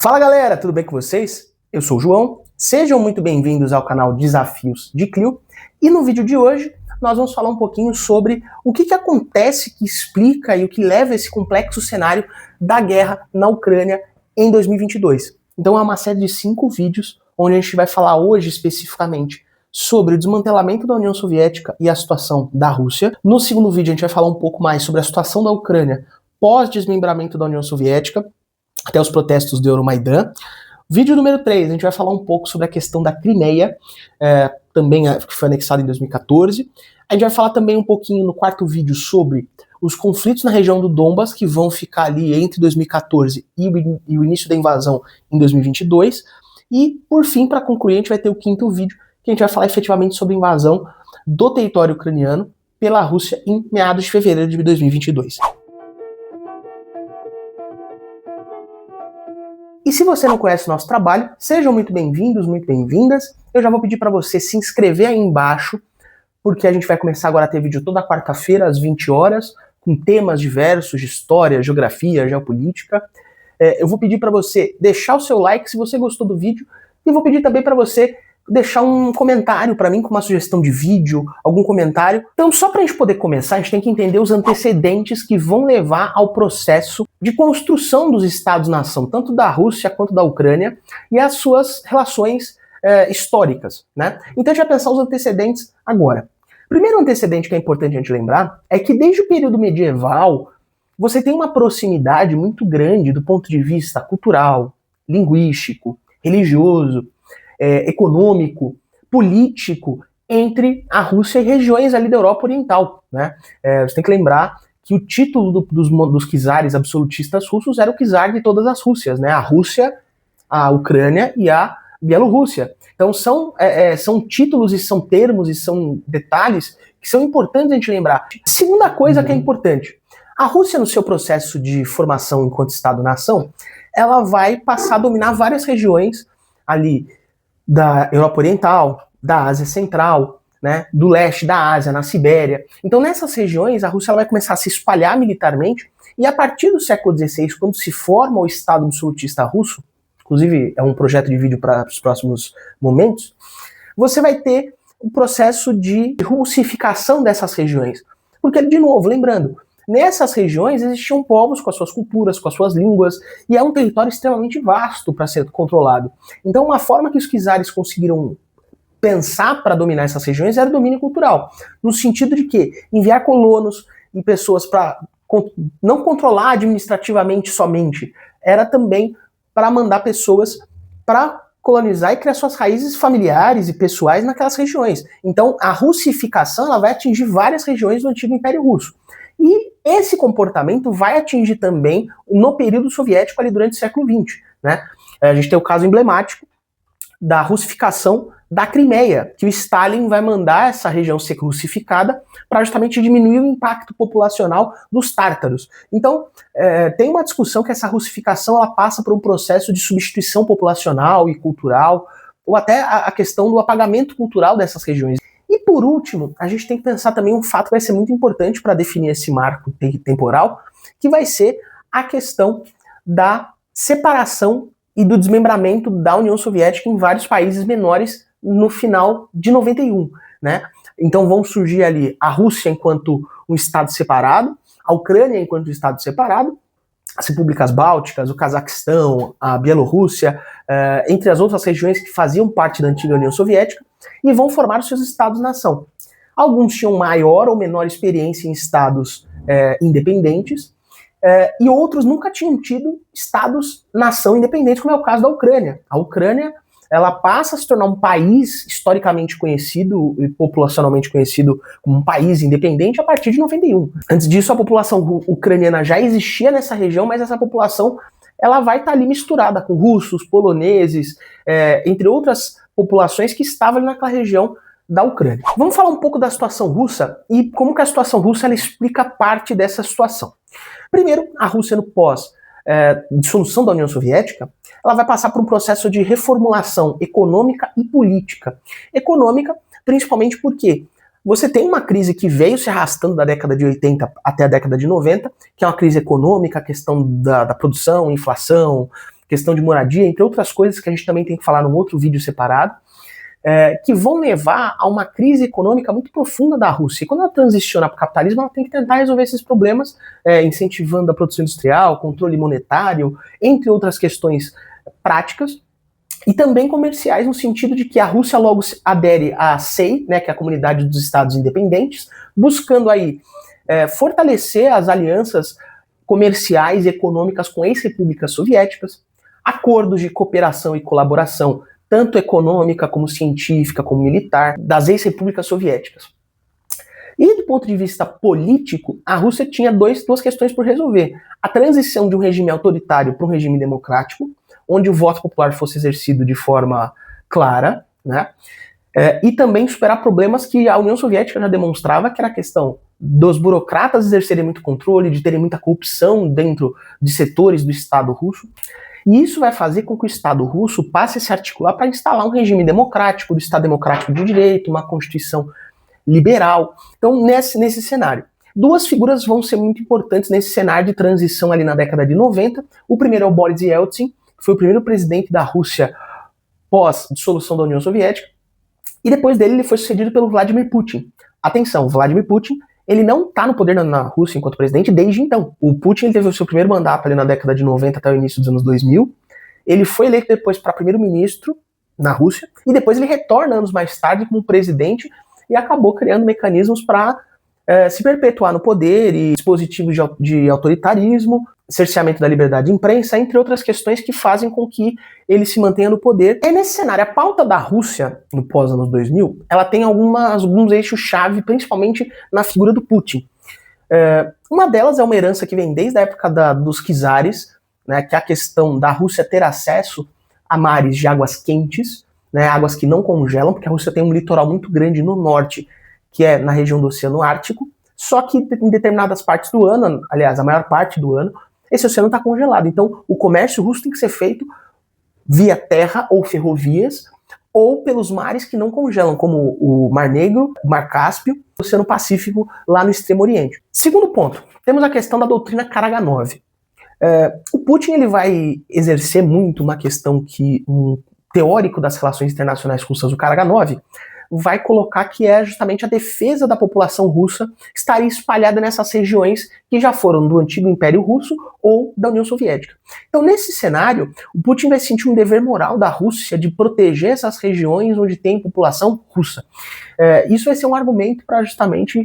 Fala galera, tudo bem com vocês? Eu sou o João, sejam muito bem-vindos ao canal Desafios de Clio e no vídeo de hoje nós vamos falar um pouquinho sobre o que acontece, que explica e o que leva a esse complexo cenário da guerra na Ucrânia em 2022. Então é uma série de 5 vídeos onde a gente vai falar hoje especificamente sobre o desmantelamento da União Soviética e a situação da Rússia. No segundo vídeo a gente vai falar um pouco mais sobre a situação da Ucrânia pós-desmembramento da União Soviética, até os protestos do Euromaidan. Vídeo número 3, a gente vai falar um pouco sobre a questão da Crimeia, também que foi anexada em 2014. A gente vai falar também um pouquinho no quarto vídeo sobre os conflitos na região do Donbas, que vão ficar ali entre 2014 e o início da invasão em 2022. E, por fim, para concluir, a gente vai ter o quinto vídeo, que a gente vai falar efetivamente sobre a invasão do território ucraniano pela Rússia em meados de fevereiro de 2022. E se você não conhece o nosso trabalho, sejam muito bem-vindos, muito bem-vindas. Eu já vou pedir para você se inscrever aí embaixo, porque a gente vai começar agora a ter vídeo toda quarta-feira, às 20 horas, com temas diversos de história, geografia, geopolítica. Eu vou pedir para você deixar o seu like se você gostou do vídeo, e vou pedir também para você deixar um comentário para mim com uma sugestão de vídeo, algum comentário. Então, só para a gente poder começar, a gente tem que entender os antecedentes que vão levar ao processo de construção dos Estados-nação, tanto da Rússia quanto da Ucrânia, e as suas relações históricas, né? Então a gente vai pensar os antecedentes agora. Primeiro antecedente que é importante a gente lembrar é que desde o período medieval você tem uma proximidade muito grande do ponto de vista cultural, linguístico, religioso, econômico, político entre a Rússia e regiões ali da Europa Oriental, né? Você tem que lembrar que o título dos czares absolutistas russos era o czar de todas as Rússias, né? A Rússia, a Ucrânia e a Bielorrússia. Então são títulos e são termos e são detalhes que são importantes a gente lembrar. Segunda coisa que é importante, a Rússia no seu processo de formação enquanto Estado-nação, ela vai passar a dominar várias regiões ali da Europa Oriental, da Ásia Central, né, do leste da Ásia, na Sibéria. Então nessas regiões a Rússia ela vai começar a se espalhar militarmente e a partir do século XVI, quando se forma o Estado absolutista russo, inclusive é um projeto de vídeo para os próximos momentos, você vai ter o processo de russificação dessas regiões. Porque, de novo, lembrando, nessas regiões existiam povos com as suas culturas, com as suas línguas, e é um território extremamente vasto para ser controlado. Então uma forma que os czares conseguiram pensar para dominar essas regiões era o domínio cultural, no sentido de que enviar colonos e pessoas para não controlar administrativamente somente, era também para mandar pessoas para colonizar e criar suas raízes familiares e pessoais naquelas regiões. Então a russificação ela vai atingir várias regiões do antigo Império Russo. E esse comportamento vai atingir também no período soviético ali durante o século XX, né? A gente tem o caso emblemático da russificação da Crimeia, que o Stalin vai mandar essa região ser russificada para justamente diminuir o impacto populacional dos tártaros. Então, tem uma discussão que essa russificação ela passa por um processo de substituição populacional e cultural, ou até a questão do apagamento cultural dessas regiões. E por último, a gente tem que pensar também um fato que vai ser muito importante para definir esse marco temporal, que vai ser a questão da separação e do desmembramento da União Soviética em vários países menores no final de 91, né? Então vão surgir ali a Rússia enquanto um estado separado, a Ucrânia enquanto um estado separado, as repúblicas bálticas, o Cazaquistão, a Bielorrússia, entre as outras regiões que faziam parte da antiga União Soviética, e vão formar os seus estados-nação. Alguns tinham maior ou menor experiência em estados independentes, e outros nunca tinham tido estados-nação independentes, como é o caso da Ucrânia. A Ucrânia ela passa a se tornar um país historicamente conhecido e populacionalmente conhecido como um país independente a partir de 91. Antes disso, a população ucraniana já existia nessa região, mas essa população ela vai estar ali misturada com russos, poloneses, entre outras populações que estavam ali naquela região da Ucrânia. Vamos falar um pouco da situação russa e como que a situação russa ela explica parte dessa situação. Primeiro, a Rússia no pós-dissolução da União Soviética, ela vai passar por um processo de reformulação econômica e política. Econômica, principalmente porque você tem uma crise que veio se arrastando da década de 80 até a década de 90, que é uma crise econômica, a questão da produção, inflação, questão de moradia, entre outras coisas que a gente também tem que falar num outro vídeo separado, que vão levar a uma crise econômica muito profunda da Rússia. E quando ela transiciona para o capitalismo, ela tem que tentar resolver esses problemas, incentivando a produção industrial, controle monetário, entre outras questões práticas, e também comerciais, no sentido de que a Rússia logo adere à CEI, né, que é a Comunidade dos Estados Independentes, buscando aí fortalecer as alianças comerciais e econômicas com ex-repúblicas soviéticas, acordos de cooperação e colaboração, tanto econômica como científica, como militar, das ex-repúblicas soviéticas. E do ponto de vista político, a Rússia tinha duas questões por resolver. A transição de um regime autoritário para um regime democrático, onde o voto popular fosse exercido de forma clara, né? E também superar problemas que a União Soviética já demonstrava, que era a questão dos burocratas exercerem muito controle, de terem muita corrupção dentro de setores do Estado russo. E isso vai fazer com que o Estado russo passe a se articular para instalar um regime democrático, do Estado democrático de direito, uma constituição liberal. Então, nesse cenário, duas figuras vão ser muito importantes nesse cenário de transição ali na década de 90. O primeiro é o Boris Yeltsin, que foi o primeiro presidente da Rússia pós-dissolução da União Soviética, e depois dele ele foi sucedido pelo Vladimir Putin. Atenção, Vladimir Putin, ele não está no poder na Rússia enquanto presidente desde então. O Putin teve o seu primeiro mandato ali na década de 90 até o início dos anos 2000, ele foi eleito depois para primeiro-ministro na Rússia, e depois ele retorna anos mais tarde como presidente e acabou criando mecanismos para se perpetuar no poder e dispositivos de autoritarismo, cerceamento da liberdade de imprensa, entre outras questões que fazem com que ele se mantenha no poder. É nesse cenário, a pauta da Rússia, no pós-anos 2000, ela tem alguns eixos-chave, principalmente na figura do Putin. Uma delas é uma herança que vem desde a época dos czares, né, que é a questão da Rússia ter acesso a mares de águas quentes, né, águas que não congelam, porque a Rússia tem um litoral muito grande no norte, que é na região do Oceano Ártico, só que em determinadas partes do ano, aliás, a maior parte do ano, esse oceano está congelado. Então, o comércio russo tem que ser feito via terra ou ferrovias, ou pelos mares que não congelam, como o Mar Negro, o Mar Cáspio, o Oceano Pacífico, lá no Extremo Oriente. Segundo ponto, temos a questão da doutrina Karaganov. O Putin ele vai exercer muito uma questão que um teórico das relações internacionais russas, o Karaganov, vai colocar que é justamente a defesa da população russa que estaria espalhada nessas regiões que já foram do antigo Império Russo ou da União Soviética. Então, nesse cenário, o Putin vai sentir um dever moral da Rússia de proteger essas regiões onde tem população russa. Isso vai ser um argumento para justamente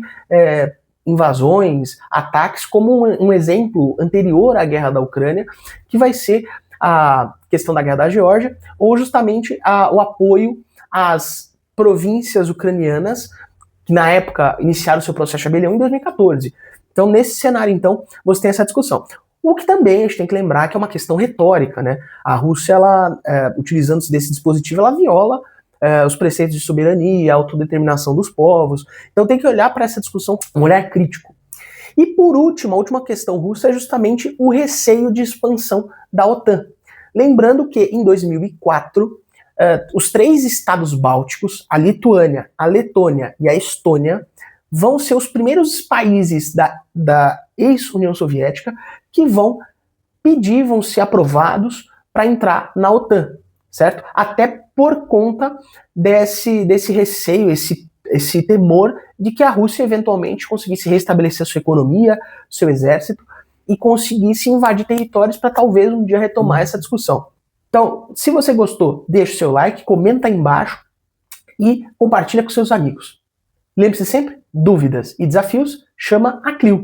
invasões, ataques, como um exemplo anterior à guerra da Ucrânia, que vai ser a questão da guerra da Geórgia, ou justamente o apoio às províncias ucranianas, que na época iniciaram seu processo de rebelião em 2014. Então, nesse cenário, então, você tem essa discussão. O que também a gente tem que lembrar que é uma questão retórica, né? A Rússia, ela, utilizando-se desse dispositivo, ela viola os preceitos de soberania, autodeterminação dos povos. Então tem que olhar para essa discussão com um olhar crítico. E por último, a última questão russa é justamente o receio de expansão da OTAN. Lembrando que em 2004, os 3 estados bálticos, a Lituânia, a Letônia e a Estônia, vão ser os primeiros países da ex-União Soviética que vão ser aprovados para entrar na OTAN, certo? Até por conta desse receio, esse temor de que a Rússia eventualmente conseguisse restabelecer a sua economia, seu exército, e conseguisse invadir territórios para talvez um dia retomar essa discussão. Então, se você gostou, deixa o seu like, comenta aí embaixo e compartilha com seus amigos. Lembre-se sempre, dúvidas e desafios, chama a Clio.